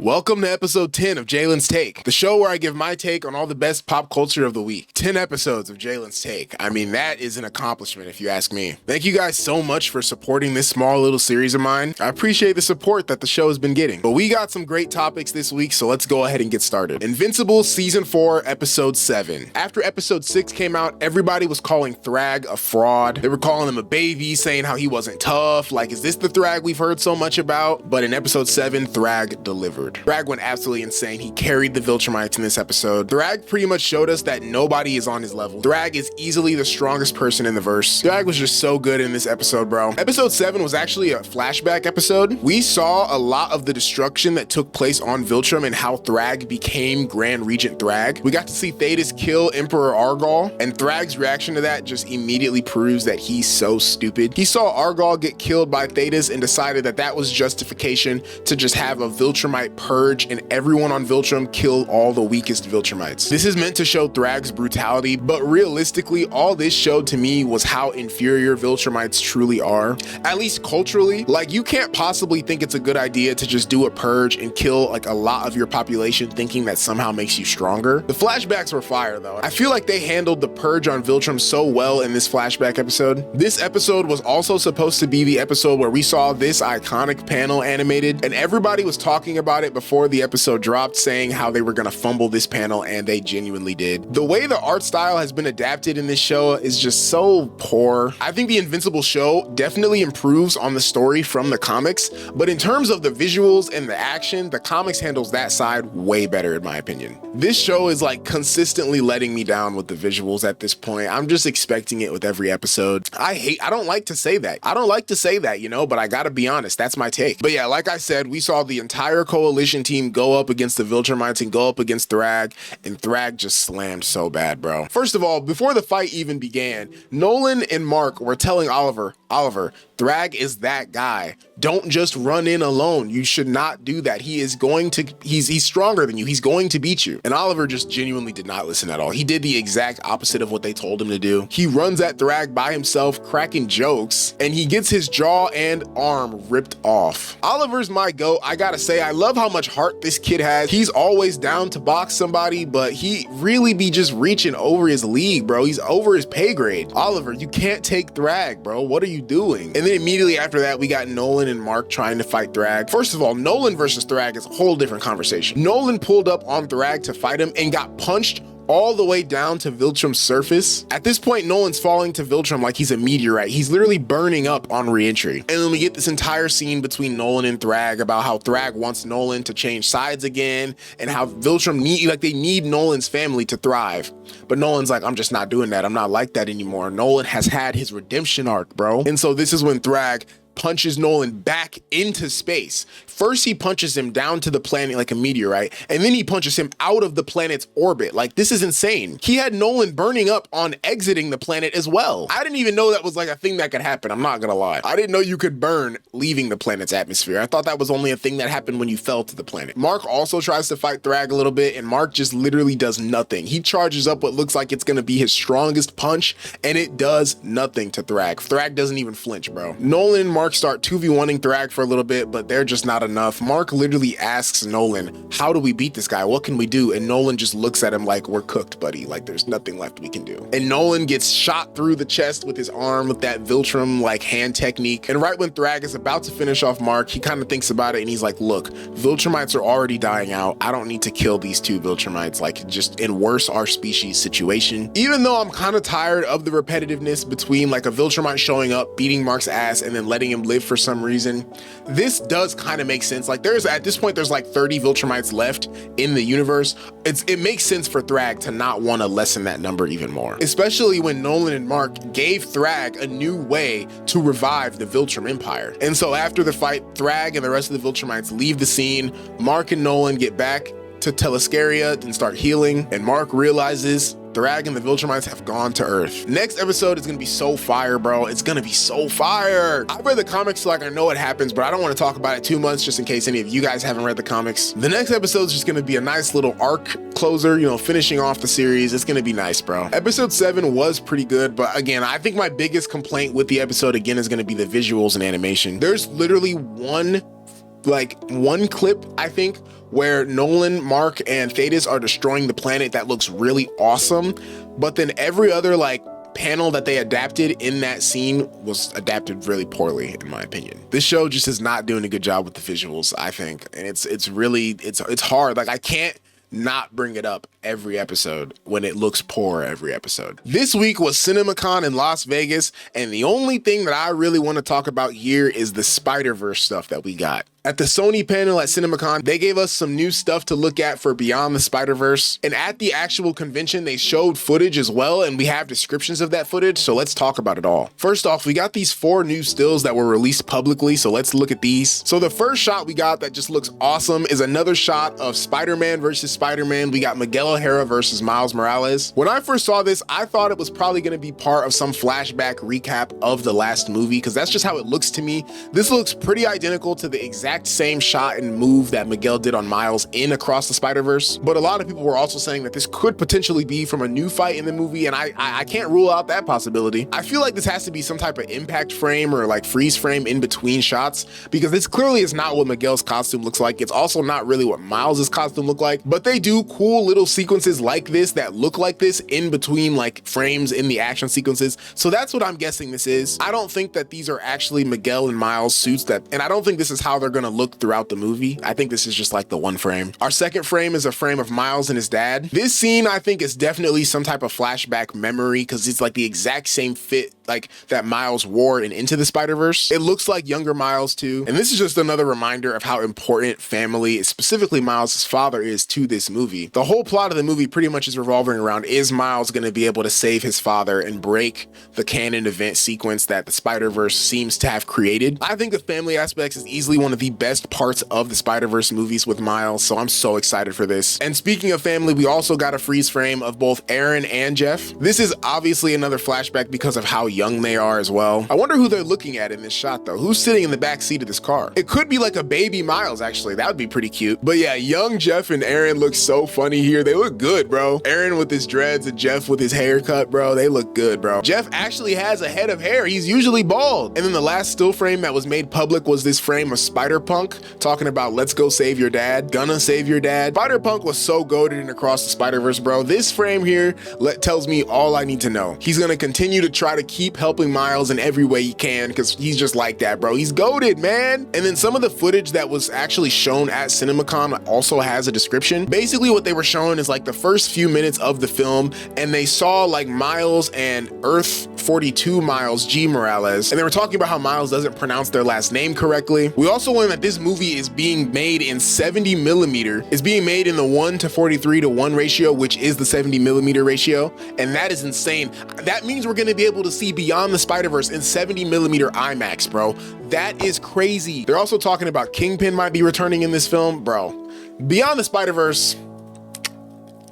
Welcome to episode 10 of Jalen's Take, the show where I give my take on all the best pop culture of the week. 10 episodes of Jalen's Take. I mean, that is an accomplishment if you ask me. Thank you guys so much for supporting this small little series of mine. I appreciate the support that the show has been getting. But we got some great topics this week, so let's go ahead and get started. Invincible Season 4, Episode 7. After Episode 6 came out, everybody was calling THRAGG a fraud. They were calling him a baby, saying how he wasn't tough. Like, is this the THRAGG we've heard so much about? But in Episode 7, THRAGG delivered. THRAGG went absolutely insane. He carried the Viltrumites in this episode. THRAGG pretty much showed us that nobody is on his level. THRAGG is easily the strongest person in the verse. THRAGG was just so good in this episode, bro. Episode 7 was actually a flashback episode. We saw a lot of the destruction that took place on Viltrum and how THRAGG became Grand Regent THRAGG. We got to see Thetis kill Emperor Argal, and THRAGG's reaction to that just immediately proves that he's so stupid. He saw Argal get killed by Thetis and decided that that was justification to just have a Viltrumite purge and everyone on Viltrum kill all the weakest Viltrumites. This is meant to show THRAGG's brutality, but realistically, all this showed to me was how inferior Viltrumites truly are. At least culturally, like, you can't possibly think it's a good idea to just do a purge and kill like a lot of your population thinking that somehow makes you stronger. The flashbacks were fire though. I feel like they handled the purge on Viltrum so well in this flashback episode. This episode was also supposed to be the episode where we saw this iconic panel animated, and everybody was talking about it before the episode dropped, saying how they were gonna fumble this panel, and they genuinely did. The way the art style has been adapted in this show is just so poor. I think the Invincible show definitely improves on the story from the comics, but in terms of the visuals and the action, the comics handles that side way better in my opinion. This show is like consistently letting me down with the visuals at this point. I'm just expecting it with every episode. I don't like to say that, you know, but I gotta be honest, that's my take. But yeah, like I said, we saw the entire coalition team go up against the Viltrumites and go up against THRAGG, and THRAGG just slammed so bad, bro. First of all, before the fight even began, Nolan and Mark were telling Oliver, THRAGG is that guy. Don't just run in alone. You should not do that. He's stronger than you. He's going to beat you. And Oliver just genuinely did not listen at all. He did the exact opposite of what they told him to do. He runs at THRAGG by himself, cracking jokes, and he gets his jaw and arm ripped off. Oliver's my goat. I gotta say, I love how much heart this kid has. He's always down to box somebody, but he really be just reaching over his league, bro. He's over his pay grade. Oliver, you can't take THRAGG, bro. What are you doing? And then immediately after that, we got Nolan and Mark trying to fight THRAGG. First of all, Nolan versus THRAGG is a whole different conversation. Nolan pulled up on THRAGG to fight him and got punched all the way down to Viltrum's surface. At this point, Nolan's falling to Viltrum like he's a meteorite. He's literally burning up on re-entry. And then we get this entire scene between Nolan and THRAGG about how THRAGG wants Nolan to change sides again, and how Viltrum they need Nolan's family to thrive. But Nolan's like, I'm just not doing that. I'm not like that anymore. Nolan has had his redemption arc, bro. And so this is when THRAGG punches Nolan back into space. First, he punches him down to the planet like a meteorite, and then he punches him out of the planet's orbit. Like, this is insane. He had Nolan burning up on exiting the planet as well. I didn't even know that was like a thing that could happen. I'm not gonna lie. I didn't know you could burn leaving the planet's atmosphere. I thought that was only a thing that happened when you fell to the planet. Mark also tries to fight THRAGG a little bit, and Mark just literally does nothing. He charges up what looks like it's gonna be his strongest punch, and it does nothing to THRAGG. THRAGG doesn't even flinch, bro. Nolan and Mark start 2v1ing THRAGG for a little bit, but they're just not enough. Mark literally asks Nolan, how do we beat this guy? What can we do? And Nolan just looks at him like, we're cooked, buddy. Like, there's nothing left we can do. And Nolan gets shot through the chest with his arm with that Viltrum like hand technique. And right when THRAGG is about to finish off Mark, he kind of thinks about it and he's like, look, Viltrumites are already dying out. I don't need to kill these two Viltrumites, like, just in worse our species situation. Even though I'm kind of tired of the repetitiveness between like a Viltrumite showing up, beating Mark's ass, and then letting him live for some reason, this does kind of make sense. Like, at this point there's like 30 Viltrumites left in the universe. It makes sense for THRAGG to not want to lessen that number even more, especially when Nolan and Mark gave THRAGG a new way to revive the Viltrum Empire. And so after the fight, THRAGG and the rest of the Viltrumites leave the scene. Mark and Nolan get back to Telescaria and start healing, and Mark realizes THRAGG and the Viltrumites have gone to Earth. Next episode is gonna be so fire, bro. It's gonna be so fire. I read the comics, so like I know what happens, but I don't want to talk about it too much just in case any of you guys haven't read the comics. The next episode is just gonna be a nice little arc closer, you know, finishing off the series. It's gonna be nice, bro. Episode 7 was pretty good, but again, I think my biggest complaint with the episode again is gonna be the visuals and animation. There's literally one like one clip, I think, where Nolan, Mark, and Thetis are destroying the planet that looks really awesome, but then every other like panel that they adapted in that scene was adapted really poorly, in my opinion. This show just is not doing a good job with the visuals, I think, and it's really hard. Like, I can't not bring it up every episode when it looks poor every episode. This week was CinemaCon in Las Vegas, and the only thing that I really want to talk about here is the Spider-Verse stuff that we got. At the Sony panel at CinemaCon, they gave us some new stuff to look at for Beyond the Spider-Verse, and at the actual convention, they showed footage as well, and we have descriptions of that footage, so let's talk about it all. First off, we got these 4 new stills that were released publicly, so let's look at these. So the first shot we got that just looks awesome is another shot of Spider-Man versus Spider-Man. We got Miguel O'Hara versus Miles Morales. When I first saw this, I thought it was probably going to be part of some flashback recap of the last movie, because that's just how it looks to me. This looks pretty identical to the exact same shot and move that Miguel did on Miles in Across the Spider-Verse, but a lot of people were also saying that this could potentially be from a new fight in the movie, and I can't rule out that possibility. I feel like this has to be some type of impact frame or like freeze frame in between shots, because this clearly is not what Miguel's costume looks like. It's also not really what Miles's costume looked like, but they do cool little sequences like this that look like this in between like frames in the action sequences. So that's what I'm guessing this is. I don't think that these are actually Miguel and Miles suits, and I don't think this is how they're gonna look throughout the movie. I think this is just like the one frame. Our second frame is a frame of Miles and his dad. This scene, I think, is definitely some type of flashback memory, because it's like the exact same fit like that Miles wore in Into the Spider-Verse. It looks like younger Miles too. And this is just another reminder of how important family, specifically Miles' father, is to this movie. The whole plot of the movie pretty much is revolving around, is Miles going to be able to save his father and break the canon event sequence that the Spider-Verse seems to have created? I think the family aspects is easily one of the best parts of the Spider-Verse movies with Miles, so I'm so excited for this. And speaking of family, we also got a freeze frame of both Aaron and Jeff. This is obviously another flashback because of how young they are as well. I wonder who they're looking at in this shot though. Who's sitting in the back seat of this car? It could be like a baby Miles, actually. That would be pretty cute. But yeah, young Jeff and Aaron look so funny here. They look good, bro. Aaron with his dreads and Jeff with his haircut, bro. They look good, bro. Jeff actually has a head of hair. He's usually bald. And then the last still frame that was made public was this frame of Spider-Punk talking about let's go save your dad, gonna save your dad. Spider-Punk was so goated in Across the Spider-Verse, bro. This frame here tells me all I need to know. He's gonna continue to try to keep helping Miles in every way he can, because he's just like that, bro. He's goated, man. And then some of the footage that was actually shown at CinemaCon also has a description. Basically what they were showing is like the first few minutes of the film, and they saw like Miles and Earth 42 Miles G Morales, and they were talking about how Miles doesn't pronounce their last name correctly. We also learned that this movie is being made in 70 millimeter. It's being made in the 1:43:1 ratio, which is the 70 millimeter ratio, and that is insane. That means we're gonna be able to see Beyond the Spider-Verse in 70 millimeter IMAX, bro. That is crazy. They're also talking about Kingpin might be returning in this film, bro. Beyond the Spider-Verse,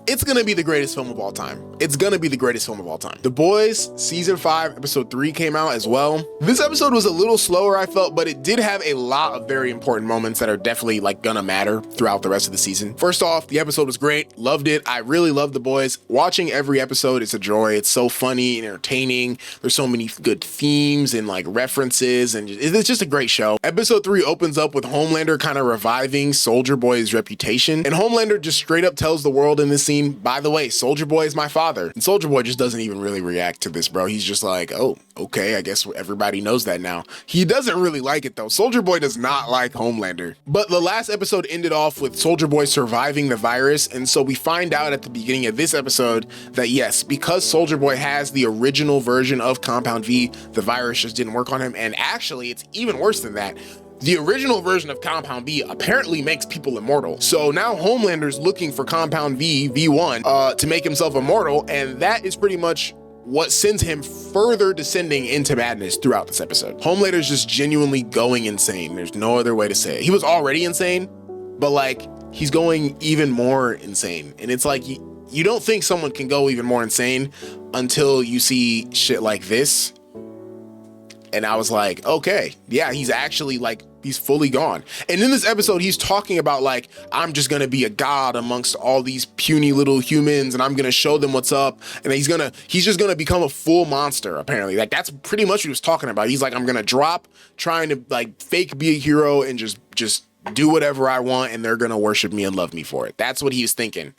it's gonna be the greatest film of all time. It's gonna be the greatest film of all time. The Boys season 5 episode 3 came out as well. This episode was a little slower, I felt, but it did have a lot of very important moments that are definitely like gonna matter throughout the rest of the season. First off, the episode was great. Loved it. I really love The Boys. Watching every episode, it's a joy. It's so funny and entertaining. There's so many good themes and like references, and it's just a great show. Episode 3 opens up with Homelander kind of reviving Soldier Boy's reputation, and Homelander just straight up tells the world in this scene, by the way, Soldier Boy is my father. And Soldier Boy just doesn't even really react to this, bro. He's just like, oh, okay, I guess everybody knows that now. He doesn't really like it though. Soldier Boy does not like Homelander. But the last episode ended off with Soldier Boy surviving the virus, and so we find out at the beginning of this episode that yes, because Soldier Boy has the original version of Compound V, the virus just didn't work on him, and actually it's even worse than that. The original version of Compound V apparently makes people immortal. So now Homelander's looking for Compound V, V1, to make himself immortal, and that is pretty much what sends him further descending into madness throughout this episode. Homelander's just genuinely going insane. There's no other way to say it. He was already insane, but like, he's going even more insane. And it's like, you don't think someone can go even more insane until you see shit like this. And I was like, okay, yeah, he's actually like, he's fully gone. And in this episode, he's talking about like, I'm just gonna be a god amongst all these puny little humans, and I'm gonna show them what's up. And he's just gonna become a full monster, apparently. Like, that's pretty much what he was talking about. He's like, I'm gonna drop trying to like fake be a hero and just do whatever I want and they're gonna worship me and love me for it. That's what he was thinking.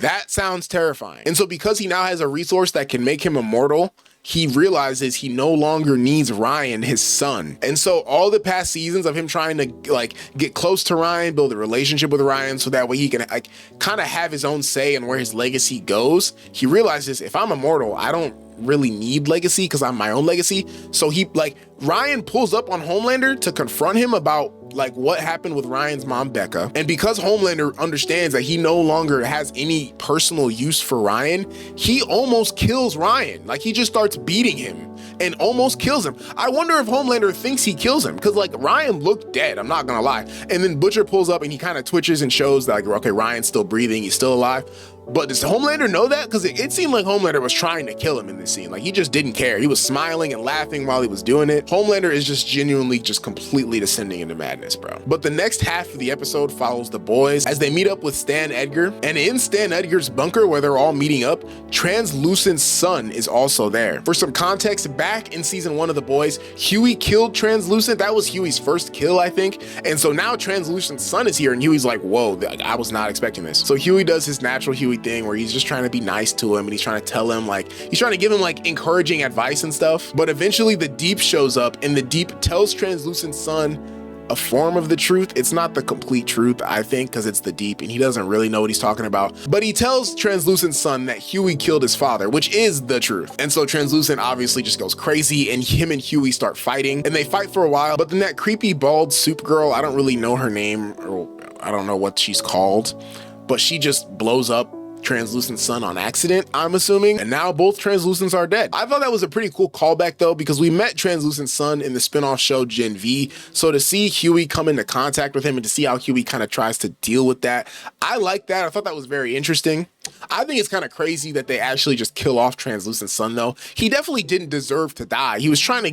That sounds terrifying. And so because he now has a resource that can make him immortal, he realizes he no longer needs Ryan, his son. And so all the past seasons of him trying to like get close to Ryan, build a relationship with Ryan so that way he can like kind of have his own say in where his legacy goes, he realizes if I'm immortal, I don't really need legacy because I'm my own legacy. So he like Ryan pulls up on Homelander to confront him about like what happened with Ryan's mom, Becca. And because Homelander understands that he no longer has any personal use for Ryan, he almost kills Ryan. Like he just starts beating him and almost kills him. I wonder if Homelander thinks he kills him because like Ryan looked dead, I'm not gonna lie. And then Butcher pulls up and he kind of twitches and shows that like, okay, Ryan's still breathing, he's still alive. But does Homelander know that? Because it seemed like Homelander was trying to kill him in this scene. Like he just didn't care. He was smiling and laughing while he was doing it. Homelander is just genuinely just completely descending into madness, bro. But the next half of the episode follows the boys as they meet up with Stan Edgar. And in Stan Edgar's bunker where they're all meeting up, Translucent's son is also there. For some context, back in season 1 of The Boys, Huey killed Translucent. That was Huey's first kill, I think. And so now Translucent's son is here and Huey's like, whoa, I was not expecting this. So Huey does his natural Huey thing where he's just trying to be nice to him and he's trying to tell him like he's trying to give him like encouraging advice and stuff. But eventually the Deep shows up and the Deep tells Translucent's son a form of the truth. It's not the complete truth, I think, because it's the Deep and he doesn't really know what he's talking about. But he tells Translucent's son that Huey killed his father, which is the truth. And so Translucent obviously just goes crazy and him and Huey start fighting and they fight for a while. But then that creepy bald soup girl, I don't really know her name or I don't know what she's called, but she just blows up Translucent's son on accident, I'm assuming, and now both Translucents are dead. I thought that was a pretty cool callback though, because we met Translucent's son in the spinoff show Gen V, so to see Huey come into contact with him and to see how Huey kind of tries to deal with that, I like that. I thought that was very interesting. I think it's kind of crazy that they actually just kill off Translucent's son though. He definitely didn't deserve to die. He was trying to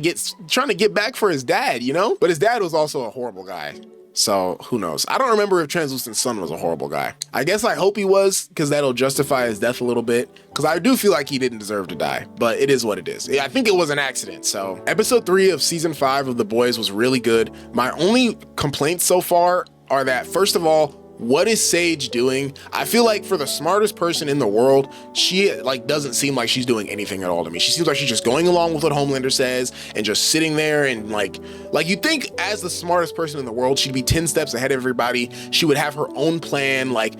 get back for his dad, you know? But his dad was also a horrible guy. So who knows? I don't remember if Translucent's son was a horrible guy. I guess I hope he was, because that'll justify his death a little bit, because I do feel like he didn't deserve to die, but it is what it is. Yeah, I think it was an accident. So episode 3 of season 5 of The Boys was really good. My only complaints so far are that, first of all, what is Sage doing? I feel like for the smartest person in the world, she like doesn't seem like she's doing anything at all to me. She seems like she's just going along with what Homelander says and just sitting there and like you'd think as the smartest person in the world, she'd be 10 steps ahead of everybody. She would have her own plan, like,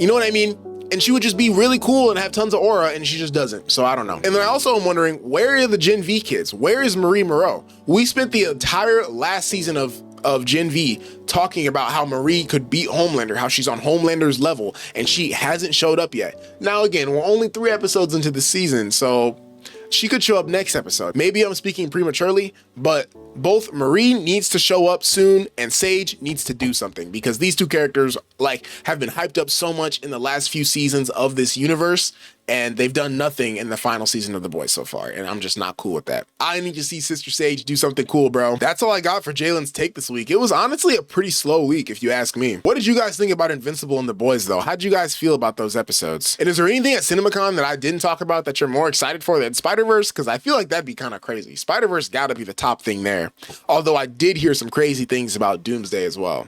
you know what I mean? And she would just be really cool and have tons of aura, and she just doesn't. So I don't know. And then I also am wondering, where are the Gen V kids? Where is Marie Moreau? We spent the entire last season of Gen V talking about how Marie could beat Homelander, how she's on Homelander's level, and she hasn't showed up yet. Now again, we're only 3 episodes into the season, so she could show up next episode. Maybe I'm speaking prematurely, but both Marie needs to show up soon and Sage needs to do something, because these two characters like have been hyped up so much in the last few seasons of this universe, and they've done nothing in the final season of The Boys so far, and I'm just not cool with that. I need to see Sister Sage do something cool, bro. That's all I got for Jalen's take this week. It was honestly a pretty slow week, if you ask me. What did you guys think about Invincible and The Boys, though? How'd you guys feel about those episodes? And is there anything at CinemaCon that I didn't talk about that you're more excited for than Spider-Verse? Because I feel like that'd be kind of crazy. Spider-Verse gotta be the top thing there. Although I did hear some crazy things about Doomsday as well.